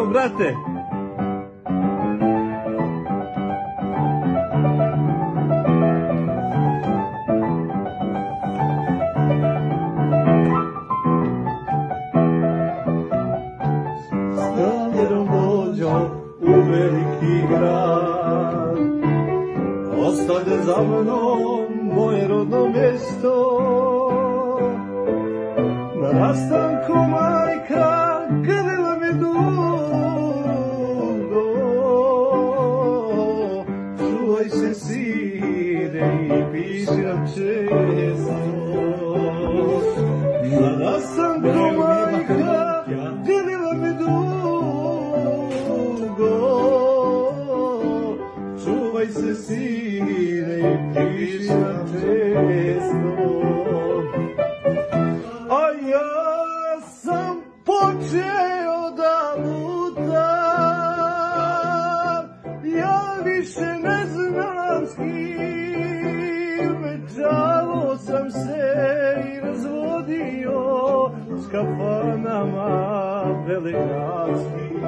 Ćao, brate. Staljerom dođo u veliki grad, ostavlja za mnom moje rodno mjesto. Na rastanku majka grlila me dugo, čuvaj se sine i piši nam često. Na rastanku majka grlila me dugo, čuvaj se sine i piši nam često. A ja sam počeo da lutam, ja više ne znam s kim, večalo sam se i razvodio s kafanama veligradskim.